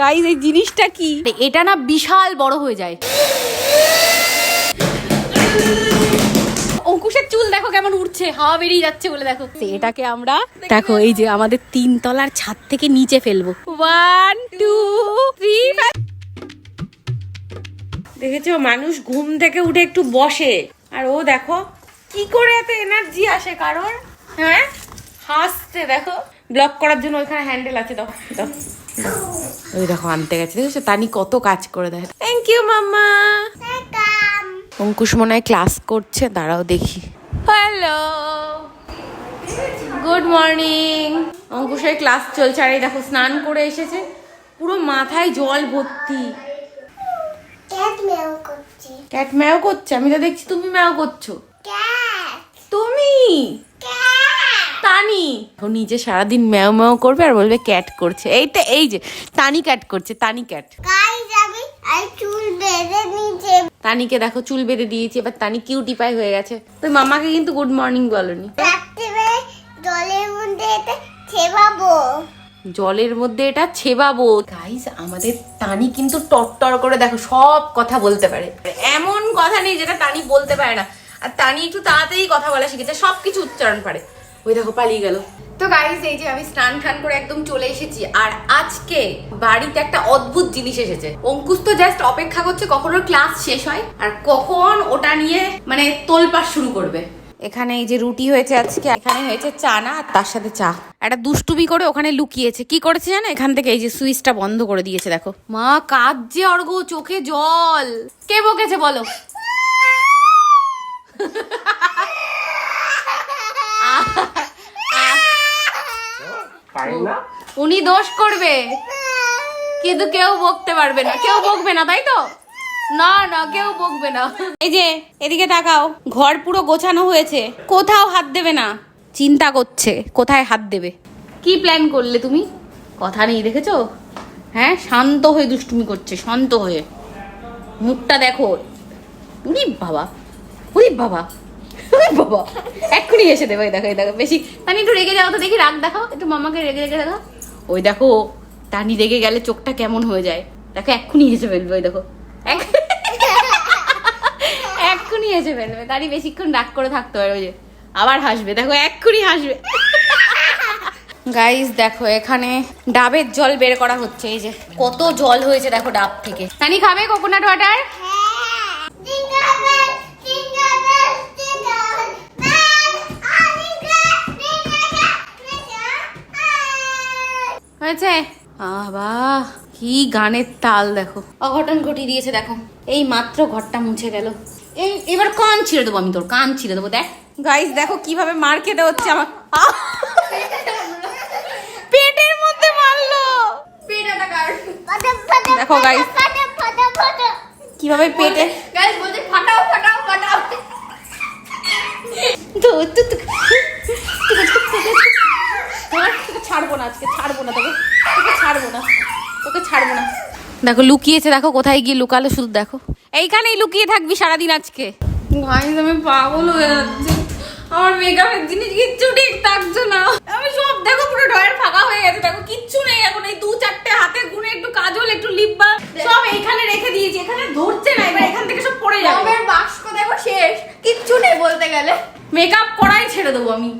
Guys এই জিনিসটা কি, এটা না বিশাল বড় হয়ে যায়। অঙ্কুশের চুল দেখো কেমন উঠছে, হাওয়া বেরিয়ে যাচ্ছে বলে। দেখো এটাকে আমরা দেখো এই যে আমাদের 3 তলার ছাদ থেকে নিচে ফেলবো। 1 2 3। দেখেছো মানুষ ঘুম থেকে উঠে একটু বসে, আর ও দেখো কি করে এত এনার্জি আসে কারোর। হ্যাঁ হাসছে দেখো, ব্লক করার জন্য ওইখানে হ্যান্ডেল আছে। দাও দাও, ওই দেখো আনতে গেছে। দেখেছো তানি কত কাজ করে দেয়। থ্যাংক ইউ মাম্মা। অঙ্কুশ মনে হয় ক্লাস করছে, দাঁড়াও দেখি। Hello, good morning. অঙ্কুশের ক্লাস চলছে, আর এই দেখো স্নান করে এসেছে, পুরো মাথায় জল ভর্তি। ক্যাট ম্যাও করছে, আমি তো দেখছি তুমি ম্যাও করছো। তুমি তানি ও নিজে সারাদিন ম্যাও ম্যাও করবে আর বলবে ক্যাট করছে। এইটা এই যে তানি ক্যাট করছে, তানি ক্যাট। তানিকে দেখো চুল বেঁধে দিয়েছি, এবার তানি কিউটি পাই হয়ে গেছে। তো মামাকে কিন্তু গুড মর্নিং বলনি। জলের মধ্যে এটা ছেবাবো। গাইস আমাদের তানি কিন্তু টরটর করে দেখো সব কথা বলতে পারে, এমন কথা নেই যেটা তানি বলতে পারে না। আর তানি একটু তাড়াতাড়ি কথা বলা শিখেছে, সবকিছু উচ্চারণ পারে। ওই দেখো পালিয়ে গেল। তো গাইস এই যে আমি স্নান টান করে একদম চলে এসেছি, আর আজকে বাড়িতে একটা অদ্ভুত জিনিস এসেছে। অঙ্কুশ তো জাস্ট অপেক্ষা করছে কখন ওর ক্লাস শেষ হয় আর কখন ওটা নিয়ে মানে তোলপাড় শুরু করবে। এখানে এই যে রুটি হয়েছে আজকে, এখানে হয়েছে চানা আর তার সাথে চা। একটা দুষ্টুমি করে ওখানে লুকিয়েছে, কি করেছে জানো, এখান থেকে এই যে সুইচটা বন্ধ করে দিয়েছে। দেখো মা কাঁদছে, অর্ঘ চোখে জল। কে বকেছে বলো? উনি দোষ করবে কিন্তু কেউ বকতে পারবে না, কেউ বকবে না, তাই তো? না না কেউ বকবে না। এই যে এদিকে তাকাও, ঘর পুরো গোছানো হয়েছে, কোথাও হাত দেবে না। চিন্তা করছে কোথায় হাত দেবে। কি প্ল্যান করলে তুমি? কথা নেই দেখেছো? হ্যাঁ শান্ত হয়ে দুষ্টুমি করছে, শান্ত হয়ে। মুখটা দেখো। উরি বাবা, উরি বাবা, উরি বাবা, এক্ষুনি এসে দেবে। দেখো দেখো বেশি তানি একটু রেগে যাও তো দেখি, রাগ দেখাও একটু, মামাকে রেগে রেগে দেখাও। ওই দেখো তানি রেগে গেলে চোখটা কেমন হয়ে যায়, দেখো এক্ষুনি এসে ফেলবে। ওই দেখো এক্ষুনি এসে ফেলবে। তারই বেশিক্ষণ রাগ করে থাকতে পারে, ওই যে আবার হাসবে, দেখো এক্ষুনি হাসবে। গাইস দেখো এখানে ডাবের জল বের করা হচ্ছে, এই যে কত জল হয়েছে দেখো ডাব থেকে। তানি খাবে কোকোনাট ওয়াটার? হয়েছে? বাহ কি গানের তাল দেখো, অঘটন ঘটিয়ে দিয়েছে দেখো। এই মাত্র ঘরটা মুছে গেল, এবার কান ছিঁড়ে দেবো আমি, তোর কান ছিঁড়ে দেবো। দেখ গাইস দেখো কিভাবে মার খেতে হচ্ছে আমার। পেটের মধ্যে মারলো। দেখো গাইস কিভাবে পেটে ফাটাও ফাটাও ফাটাও। ছাড়বো না আজকে, ছাড়বো না তোকে, তোকে ছাড়বো না, তোকে ছাড়বো না। দেখো লুকিয়েছে, দেখো কোথায় গিয়ে লুকালো, শুধু দেখো এইখানেই লুকিয়ে থাকবি সারাদিন আজকে। গাইস আমি পাগল হয়ে যাচ্ছি, আমার মেকআপের জিনিস কিচ্ছু ঠিক থাকছে না। আমি সব দেখো পুরো ড্রয়ার ফাঁকা হয়ে গেছে, দেখো কিচ্ছু নেই এখন। এই 2-4টে হাতে গুনে একটু কাজল একটু লিপ বাম সব এইখানে রেখে দিয়েছি, এখানে ধরছে না, এবার এখান থেকে সব পড়ে যাবে। আমার বাক্স দেখো শেষ, কিচ্ছু নেই বলতে গেলে। মেকআপ করাই ছেড়ে দেবো আমি,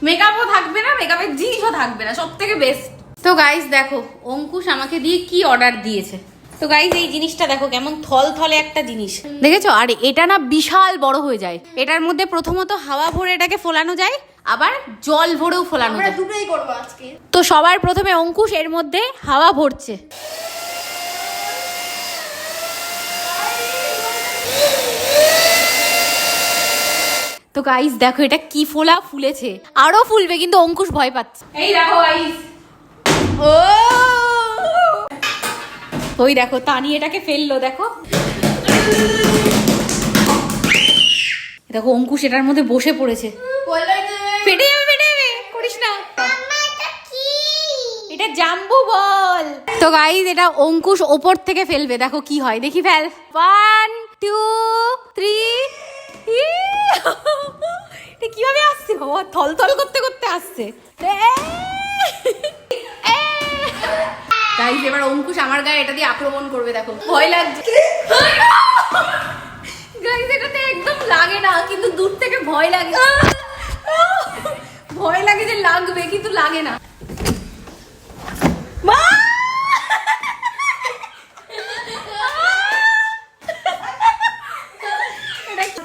মেকআপও থাকবে না, মেকআপের জিনিসও থাকবে না, সব থেকে বেস্ট। তো গাইস দেখো অঙ্কুশ আমাকে দিয়ে কি অর্ডার দিয়েছে। তো গাইস এই জিনিসটা দেখো কেমন থল থলে একটা জিনিস, দেখেছো? আর এটা না বিশাল বড় হয়ে যায়। এটার মধ্যে প্রথমত হাওয়া ভরে এটাকে ফোলানো যায়, আবার জল ভরেও ফোলানো যায়। দুটোই করব আজকে। তো সবার প্রথমে অঙ্কুশ এর মধ্যে হাওয়া ভরছে। তো গাইস দেখো এটা কি ফোলা ফুলেছে, আরো ফুলবে, কিন্তু অঙ্কুশ ভয় পাচ্ছে। এই দেখো গাইস, ও ওই দেখো তানি এটাকে ফেললো, দেখো দেখো অঙ্কুশ এটার মধ্যে বসে পড়েছে। ফেটে যাবে, ফেটে যাবে, করিস না। এটা জাম্বু বল। তো গাইস এটা অঙ্কুশ ওপর থেকে ফেলবে, দেখো কি হয়, দেখি ফেল। 1 2 3। এটা কিভাবে আসছে বাবা, থল থল করতে করতে আসছে। গাইস এবার অঙ্কুশ আমার গায়ে এটা দিয়ে আক্রমণ করবে, দেখো ভয় লাগছে। গাইস এটাতে একদম লাগে না, কিন্তু দূর থেকে ভয় লাগে। ভয় লাগে যে লাগবে, কিন্তু লাগে না।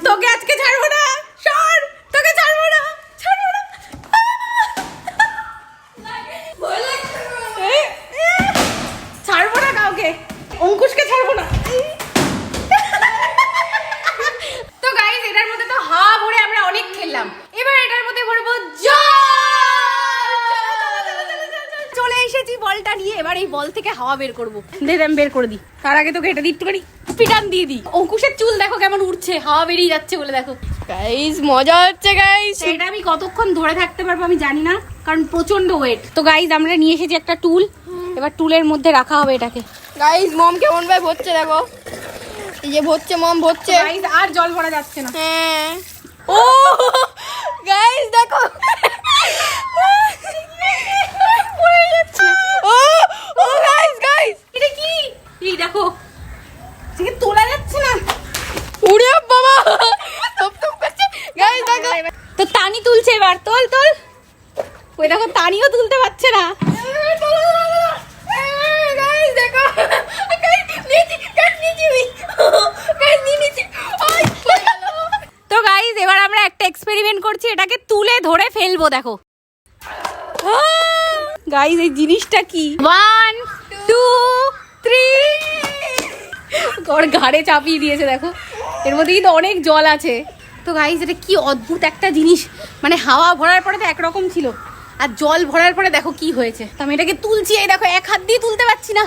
তোকে আজকে ছাড়বো না, সর, তোকে ছাড়বো না, ছাড়বো না। ছাড়বো না কাউকে, অঙ্কুশকে ছাড়বো না। তো গাইস এটার মধ্যে তো হা ভরে আমরা অনেক খেললাম, এবার এটার মধ্যে ভরবো জল। চলে এসেছি বলটা নিয়ে, এবার এই বল থেকে হাওয়া বের করবো। আমি বের করে দিই, তার আগে তোকে এটা দিয়ে একটুখানি পিটান দিয়ে দিই। অঙ্কুশের চুল দেখো কেমন উঠছে, হাওয়া বেরিয়ে যাচ্ছে বলে। দেখো গাইস মজা হচ্ছে গাইস। এটা আমি কতক্ষণ ধরে থাকতে পারবো আমি জানি না, কারণ প্রচন্ড ওয়েট। তো গাইস আমরা নিয়ে এসেছি একটা টুল, এবার টুলের মধ্যে রাখা হবে এটাকে। গাইস মম কেমন ভাই ভরছে, দেখো এই যে ভরছে, মম ভরছে। গাইস আর জল ভরা যাচ্ছে না। হ্যাঁ ও গাইস দেখো পড়ে যাচ্ছে। ও ও গাইস গাইস এটা কি? এই দেখো থেকে তোলা যাচ্ছে না। উড়ে বাবা টপ টপ করছে গাইস দেখো। তো টানি তুলছে, এবার তোল তোল। ওই দেখো টানিও তুলতে পারছে না। গাইস দেখো গাইস নিচে গাইস নিচে গাইস নিচে। তো গাইস এবার আমরা একটা এক্সপেরিমেন্ট করছি, এটাকে তুলে ধরে ফেলবো। দেখো গাইস এই জিনিসটা কি? 1 2 3 ওর ঘাড়ে চাপিয়ে দিয়েছে। দেখো এর মধ্যে কিন্তু অনেক জল আছে। তো গাইস এটা কি অদ্ভুত একটা জিনিস, মানে হাওয়া ভরার পরে তো একরকম ছিল, আর জল ভরার পরে দেখো কি হয়েছে। তো আমি এটাকে তুলছি, এই দেখো এক হাত দিয়ে তুলতে পারছি না।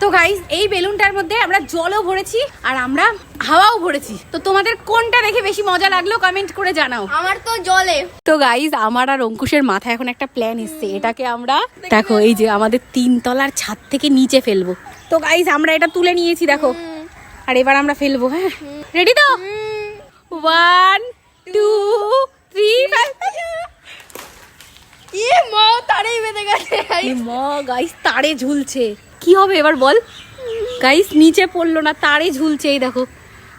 তো গাইস এই বেলুনটার মধ্যে আমরা জলও ভরেছি আর আমরা হাওয়াও ভরেছি। তো তোমাদের কোনটা দেখে বেশি মজা লাগলো কমেন্ট করে জানাও। আমার তো জলে। তো গাইস আমার আর অঙ্কুশের মাথায় এখন একটা প্ল্যান এসছে, এটাকে আমরা দেখো এই যে আমাদের 3 তলার ছাদ থেকে নিচে ফেলবো। তো গাইস আমরা এটা তুলে নিয়েছি দেখো, আর এবার আমরা ফেলবো। হ্যাঁ রেডি তো? 1 2 3 এ মা তারেই বেঁধে গেছে। মা গাইস তারে ঝুলছে, কি হবে এবার বল? গাইস নিচে পড়লো না, তারে ঝুলছে। এই দেখো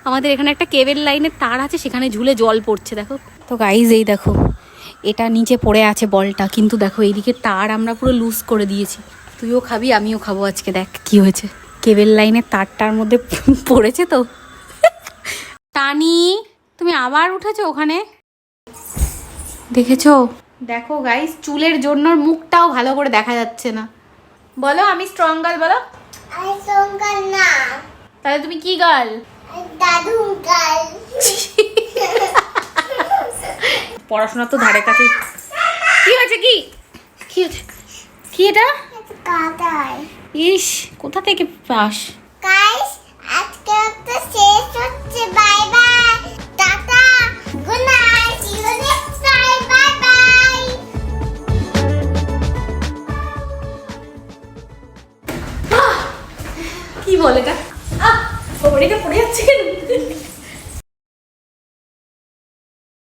আমাদের এখানে একটা কেবল লাইনের তার আছে, সেখানে ঝুলে জল পড়ছে দেখো। তো গাইস এই দেখো এটা নিচে পড়ে আছে বলটা, কিন্তু দেখো এইদিকে তার আমরা পুরো লুজ করে দিয়েছি। তুইও খাবি আমিও খাবো আজকে, দেখ কি হয়েছে। কেবল লাইনের তারটার মধ্যে পড়েছে। তো টানি তুমি আবার উঠেছো ওখানে, দেখেছো? দেখো গাইস চুলের জন্য মুখটাও ভালো করে দেখা যাচ্ছে না। বলো আমি স্ট্রং গার্ল, বলো। আমি সঙ্গাল না, তাহলে তুমি কি গার্ল? দাদু গাল। পড়াশোনা তো ধারে কাছে। কি হয়েছে? কি কি হয়েছে? কি এটা? কাটাই ইস কোথা থেকে পাস? গাইস আজকে একটা